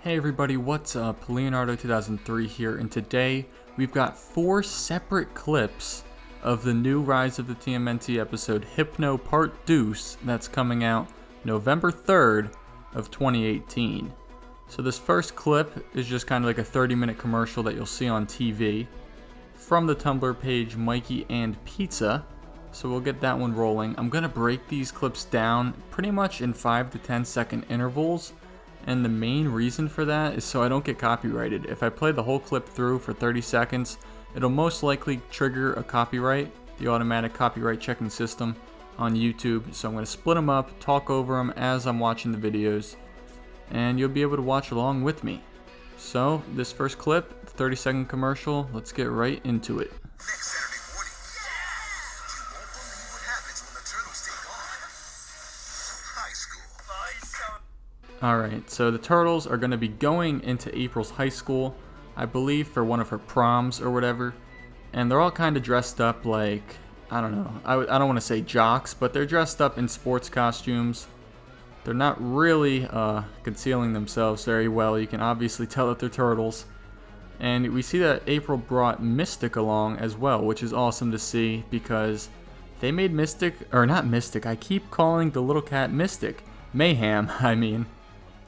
Hey everybody, what's up? Leonardo 2003 here, and today we've got 4 separate clips of the new Rise of the TMNT episode Hypno Part Deuce that's coming out November 3rd of 2018. So this first clip is just kind of like a 30-minute commercial that you'll see on TV from the Tumblr page Mikey and Pizza. So we'll get that one rolling. I'm going to break these clips down pretty much in 5 to 10 second intervals. And the main reason for that is so I don't get copyrighted. If I play the whole clip through for 30 seconds, it'll most likely trigger a copyright, the automatic copyright checking system on YouTube. So I'm going to split them up, talk over them as I'm watching the videos, and you'll be able to watch along with me. So this first clip, 30-second commercial, let's get right into it. Next Saturday morning, you won't believe what happens when the turtles take on high school. Alright, so the turtles are going to be going into April's high school, I believe for one of her proms or whatever. And they're all kind of dressed up like, I don't know, I don't want to say jocks, but they're dressed up in sports costumes. They're not really concealing themselves very well. You can obviously tell that they're turtles. And we see that April brought Mystic along as well, which is awesome to see because they made Mystic, or not Mystic, I keep calling the little cat Mystic. Mayhem, I mean.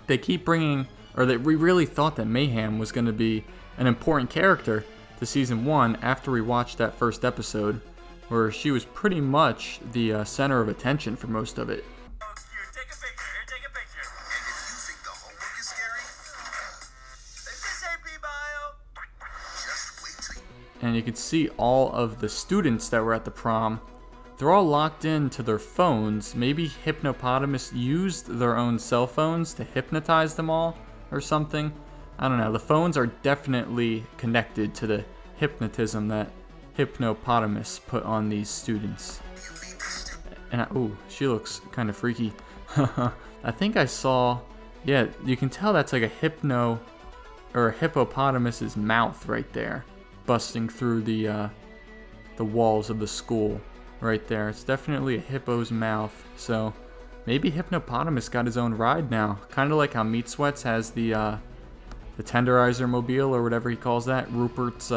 They keep bringing, or that we really thought that Mayhem was going to be an important character to Season 1 after we watched that first episode, where she was pretty much the center of attention for most of it. Take a picture. And if you think the homework is scary, is this AP Bio? Just wait till you... And you can see all of the students that were at the prom. They're all locked into their phones. Maybe Hypnopotamus used their own cell phones to hypnotize them all or something. I don't know. The phones are definitely connected to the hypnotism that Hypnopotamus put on these students. And ooh, she looks kind of freaky. I think I saw, yeah, you can tell that's like a hypno or a hippopotamus's mouth right there, busting through the walls of the school. Right there, it's definitely a hippo's mouth. So maybe Hypnopotamus got his own ride now, kind of like how Meat Sweats has the tenderizer mobile or whatever he calls that, Rupert's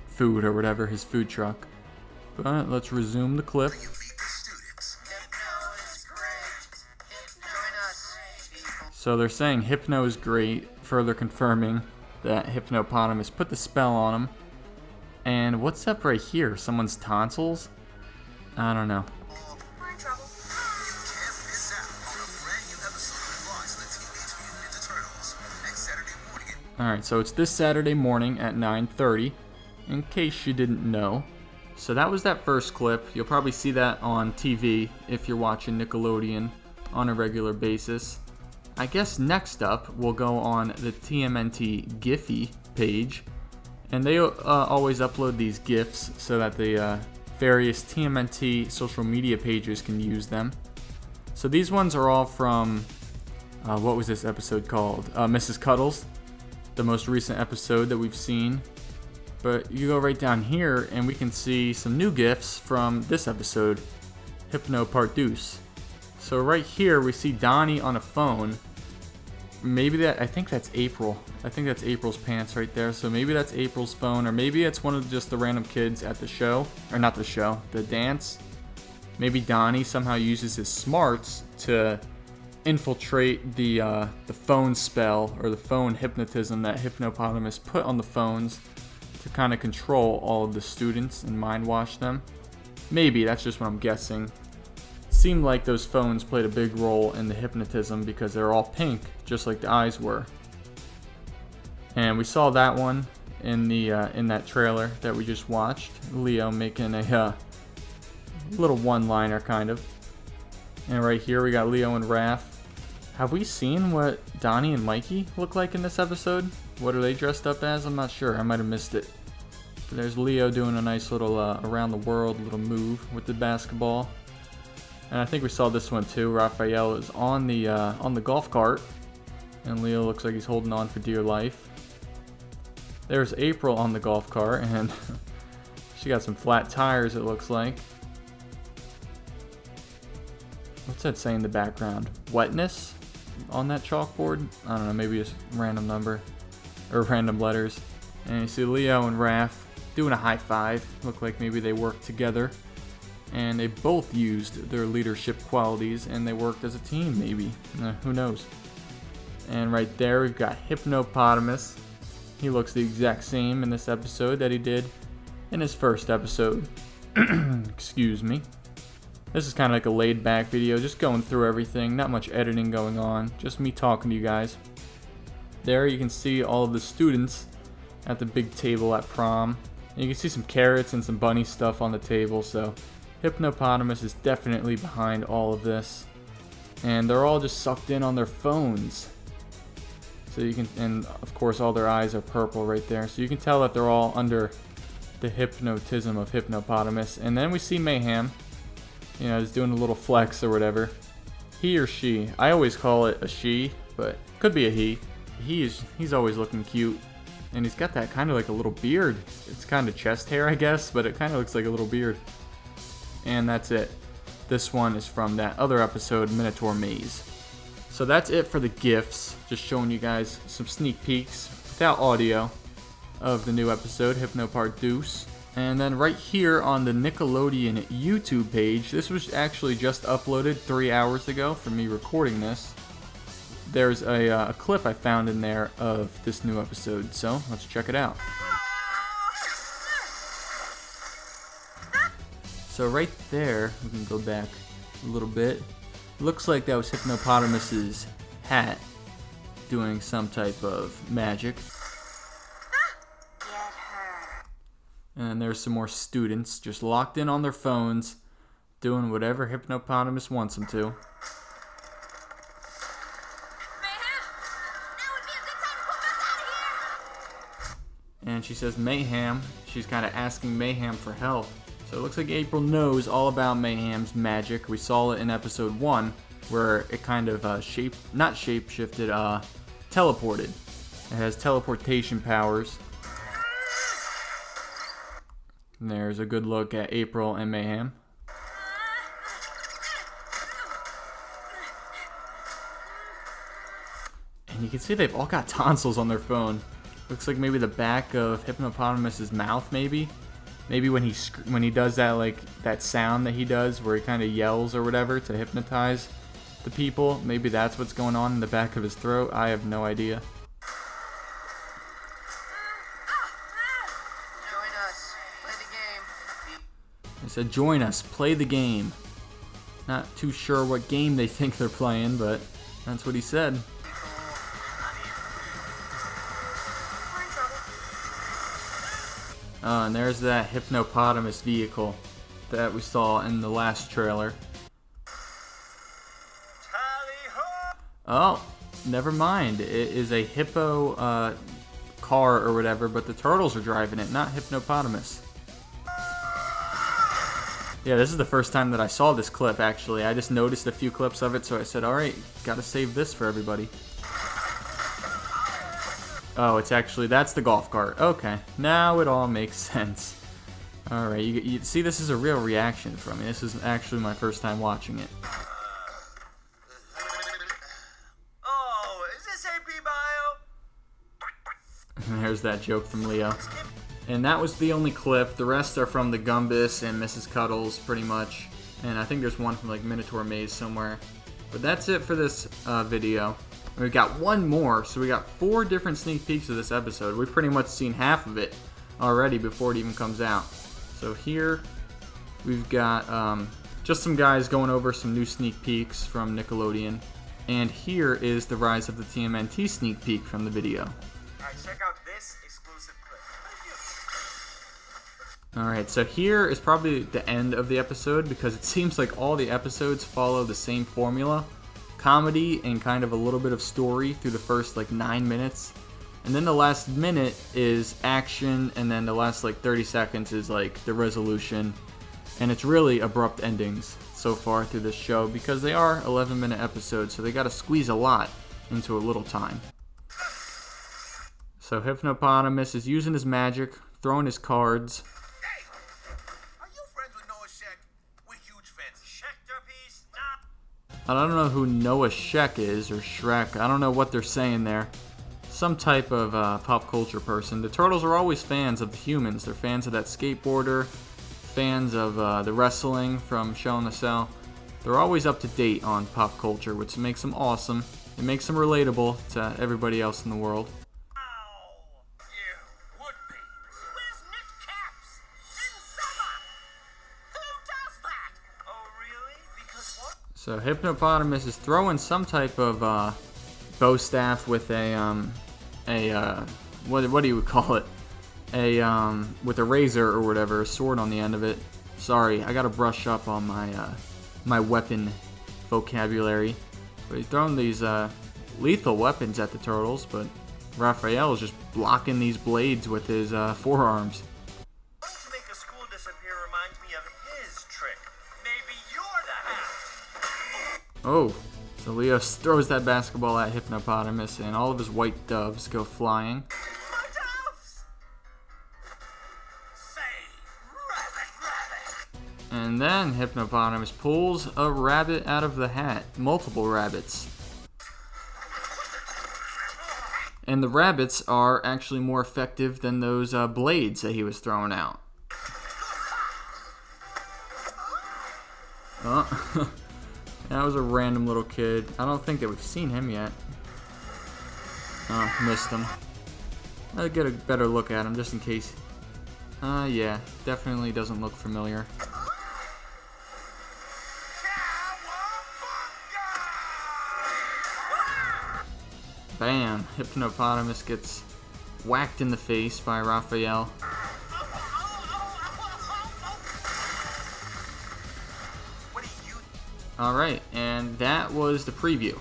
food or whatever, his food truck. But let's resume the clip. You meet the students. Hypno is great. Join us, people. So they're saying Hypno is great, further confirming that Hypnopotamus put the spell on him. And what's up right here? Someone's tonsils? I don't know. We're in trouble. You can't miss out on a brand new episode of Rise of the Teenage Mutant Ninja Turtles next Saturday morning. Alright, so it's this Saturday morning at 9:30, in case you didn't know. So that was that first clip. You'll probably see that on TV if you're watching Nickelodeon on a regular basis. I guess next up, we'll go on the TMNT Giphy page. And they always upload these GIFs so that the various TMNT social media pages can use them. So these ones are all from, what was this episode called? Mrs. Cuddles, the most recent episode that we've seen. But you go right down here and we can see some new GIFs from this episode, Hypno Part Deuce. So right here we see Donnie on a phone. Maybe I think that's April. I think that's April's pants right there. So maybe that's April's phone, or maybe it's one of just the random kids at the show, or not the show, the dance. Maybe Donnie somehow uses his smarts to infiltrate the phone spell or the phone hypnotism that Hypnopotamus put on the phones to kind of control all of the students and mind wash them. Maybe, that's just what I'm guessing. Seemed like those phones played a big role in the hypnotism because they're all pink, just like the eyes were. And we saw that one in the in that trailer that we just watched. Leo making a little one-liner kind of. And right here we got Leo and Raph. Have we seen what Donnie and Mikey look like in this episode? What are they dressed up as? I'm not sure. I might have missed it. But there's Leo doing a nice little around the world little move with the basketball. And I think we saw this one too. Raphael is on the golf cart, and Leo looks like he's holding on for dear life. There's April on the golf cart, and she got some flat tires, it looks like. What's that say in the background? Wetness? on that chalkboard. I don't know, maybe a random number or random letters. And you see Leo and Raph doing a high five. Look like maybe they worked together. And they both used their leadership qualities and they worked as a team, maybe. Who knows? And right there we've got Hypnopotamus. He looks the exact same in this episode that he did in his first episode. Excuse me. This is kind of like a laid back video, just going through everything, not much editing going on, just me talking to you guys. There you can see all of the students at the big table at prom. And you can see some carrots and some bunny stuff on the table, so Hypnopotamus is definitely behind all of this. And they're all just sucked in on their phones. So you can, and of course all their eyes are purple right there, so you can tell that they're all under the hypnotism of Hypnopotamus. And then we see Mayhem, you know, just doing a little flex or whatever. He or she, I always call it a she, but could be a he. He's always looking cute, and he's got that kind of like a little beard. It's kind of chest hair, I guess, but it kind of looks like a little beard. And that's it. This one is from that other episode, Minotaur Maze. So that's it for the GIFs, just showing you guys some sneak peeks without audio of the new episode, Hypnopart Deuce. And then right here on the Nickelodeon YouTube page, this was actually just uploaded 3 hours ago from me recording this. There's a clip I found in there of this new episode, so let's check it out. So right there, we can go back a little bit. Looks like that was Hypnopotamus's hat doing some type of magic. And then there's some more students just locked in on their phones, doing whatever Hypnopotamus wants them to. And she says Mayhem. She's kind of asking Mayhem for help. So it looks like April knows all about Mayhem's magic. We saw it in episode 1, where it kind of teleported. It has teleportation powers. And there's a good look at April and Mayhem. And you can see they've all got tonsils on their phone. Looks like maybe the back of Hypnopotamus's mouth, maybe. Maybe when he does that, like that sound that he does where he kind of yells or whatever to hypnotize the people, maybe that's what's going on in the back of his throat. I have no idea. Join us. Play the game. They said join us, play the game. Not too sure what game they think they're playing, but that's what he said. And there's that Hypnopotamus vehicle that we saw in the last trailer. Oh, never mind. It is a hippo car or whatever, but the turtles are driving it, not Hypnopotamus. Yeah, this is the first time that I saw this clip, actually. I just noticed a few clips of it, so I said, alright, gotta save this for everybody. Oh, it's actually, that's the golf cart. Okay, now it all makes sense. Alright, you see, this is a real reaction from me. This is actually my first time watching it. Oh, is this AP Bio? And there's that joke from Leo. And that was the only clip. The rest are from the Gumbus and Mrs. Cuddles, pretty much. And I think there's one from like Minotaur Maze somewhere. But that's it for this video. We've got one more, so we got 4 different sneak peeks of this episode. We've pretty much seen half of it already before it even comes out. So here we've got just some guys going over some new sneak peeks from Nickelodeon. And here is the Rise of the TMNT sneak peek from the video. Alright, check out this exclusive clip. Alright, so here is probably the end of the episode because it seems like all the episodes follow the same formula. Comedy and kind of a little bit of story through the first like 9 minutes, and then the last minute is action, and then the last like 30 seconds is like the resolution. And it's really abrupt endings so far through this show because they are 11-minute episodes, so they gotta squeeze a lot into a little time. So Hypnopotamus is using his magic, throwing his cards. Hey! Are you friends with Noah Sheck? We're huge fans. Schecter piece? Nah. I don't know who Noah Sheck is, or Shrek. I don't know what they're saying there. Some type of pop culture person. The turtles are always fans of the humans. They're fans of that skateboarder, fans of the wrestling from Show and Cell. They're always up to date on pop culture, which makes them awesome. It makes them relatable to everybody else in the world. So Hypnopotamus is throwing some type of bow staff with what do you call it? With a razor or whatever, a sword on the end of it. Sorry, I gotta brush up on my weapon vocabulary. But he's throwing these lethal weapons at the turtles, but Raphael is just blocking these blades with his forearms. To make a school disappear reminds me of his trick. Maybe you're the hat. Oh, so Leo throws that basketball at Hypnopotamus, and all of his white doves go flying. My doves! Say, rabbit. And then Hypnopotamus pulls a rabbit out of the hat. Multiple rabbits. And the rabbits are actually more effective than those blades that he was throwing out. Oh, that was a random little kid. I don't think that we've seen him yet. Oh, missed him. I'll get a better look at him just in case. Yeah, definitely doesn't look familiar. Bam! Hypnopotamus gets whacked in the face by Raphael. Alright, and that was the preview.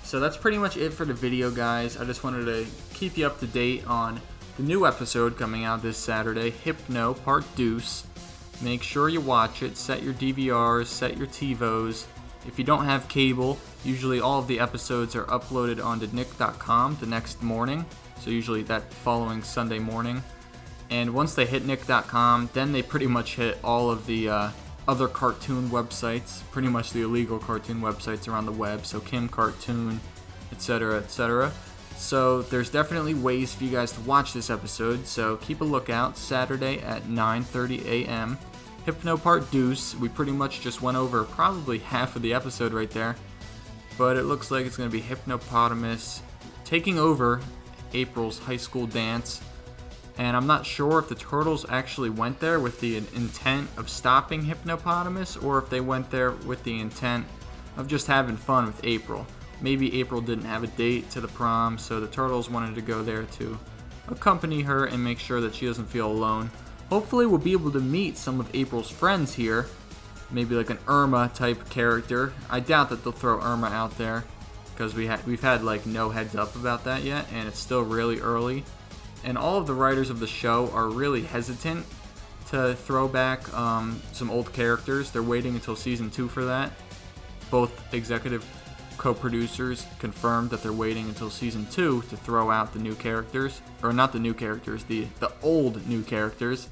So that's pretty much it for the video, guys. I just wanted to keep you up to date on the new episode coming out this Saturday, Hypno Part Deuce. Make sure you watch it, set your DVRs, set your TiVos. If you don't have cable, usually all of the episodes are uploaded onto nick.com the next morning, so usually that following Sunday morning. And once they hit nick.com, then they pretty much hit all of the other cartoon websites, pretty much the illegal cartoon websites around the web, so Kim Cartoon, etc., etc. So there's definitely ways for you guys to watch this episode, so keep a lookout. Saturday at 9:30 a.m. Hypno Part Deuce. We pretty much just went over probably half of the episode right there, but it looks like it's going to be Hypnopotamus taking over April's high school dance. And I'm not sure if the turtles actually went there with the intent of stopping Hypnopotamus, or if they went there with the intent of just having fun with April. Maybe April didn't have a date to the prom, so the turtles wanted to go there to accompany her and make sure that she doesn't feel alone. Hopefully we'll be able to meet some of April's friends here. Maybe like an Irma type character. I doubt that they'll throw Irma out there, because we've had like no heads up about that yet, and it's still really early. And all of the writers of the show are really hesitant to throw back some old characters. They're waiting until season 2 for that. Both executive co-producers confirmed that they're waiting until season 2 to throw out the new characters. Or not the new characters, the old new characters.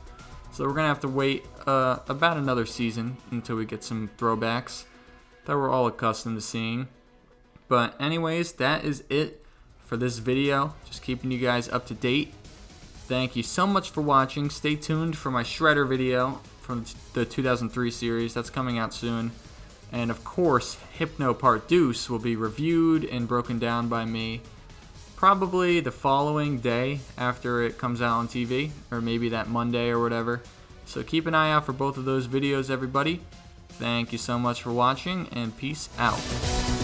So we're going to have to wait about another season until we get some throwbacks that we're all accustomed to seeing. But anyways, that is it for this video. Just keeping you guys up to date. Thank you so much for watching. Stay tuned for my Shredder video from the 2003 series. That's coming out soon. And of course, Hypno Part Deuce will be reviewed and broken down by me probably the following day after it comes out on TV, or maybe that Monday or whatever. So keep an eye out for both of those videos, everybody. Thank you so much for watching, and peace out.